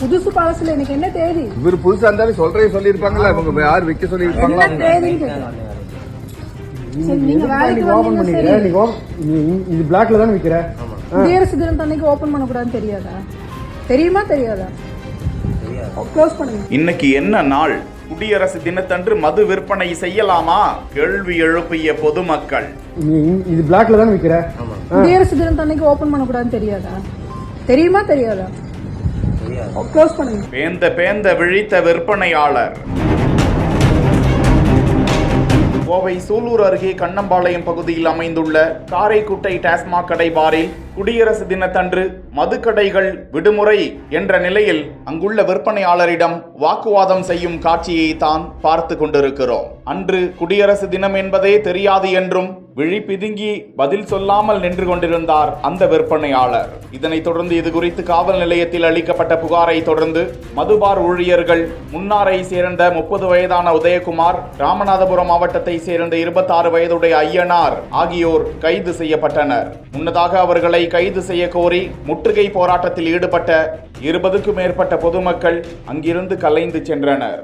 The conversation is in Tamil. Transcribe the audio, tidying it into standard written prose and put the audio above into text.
புதுசு பழசுல எனக்கு என்ன தேதி? இவர் புதுசா இருந்தாலும் சொல்லிருப்பாங்களா? இவங்க யார் விற்க சொல்லிருப்பாங்களா? என்ன தேதின்னு கேக்குறேன். சரி, நீங்க வேலைக்கு வந்தீங்க, சரி. இது பிளாக்ல தானே விக்கிற? குடியரசு தினம் அன்னைக்கு ஓபன் பண்ணக்கூடாதுன்னு தெரியாதா? தெரியுமா தெரியாதா? க்ளோஸ் பண்ணுங்க. இன்னைக்கு என்ன நாள்? குடியரசு தினத்தன்று மது விற்பனை செய்யலாமா? கேள்வி எழுப்பிய பொதுமக்கள். இது பிளாக்ல தானே விக்கிற? குடியரசு தினம் அன்னைக்கு ஓபன் பண்ணக்கூடாதுன்னு தெரியாதா? தெரியுமா தெரியாதா? க்ளோஸ் பண்ணுங்க. பேந்த விழித்த விற்பனையாளர். கோவை சூலூர் அருகே கண்ணம்பாளையம் பகுதியில் அமைந்துள்ள காரைக்குட்டை டாஸ்மாக் கடை பாரில் குடியரசு தினத்தன்று மதுக்கடைகள் விடுமுறை என்ற நிலையில் அங்குள்ள விற்பனையாளரிடம் வாக்குவாதம் செய்யும் காட்சியை தான் பார்த்து கொண்டிருக்கிறோம். அன்று குடியரசு தினம் என்பதே தெரியாது என்றும் விழி பிதுங்கி பதில் சொல்லாமல் நின்று கொண்டிருந்தார் அந்த விற்பனையாளர். இதனைத் தொடர்ந்து இது குறித்து காவல் நிலையத்தில் அளிக்கப்பட்ட புகாரை தொடர்ந்து மதுபார் ஊழியர்கள் முன்னாரை சேர்ந்த 30 வயதான உதயகுமார், ராமநாதபுரம் மாவட்டத்தை சேர்ந்த 26 வயதுடைய ஐயனார் ஆகியோர் கைது செய்யப்பட்டனர். முன்னதாக அவர்களை கைது செய்ய கோரி முற்றுகை போராட்டத்தில் ஈடுபட்ட 20க்கும் மேற்பட்ட பொதுமக்கள் அங்கிருந்து கலைந்து சென்றனர்.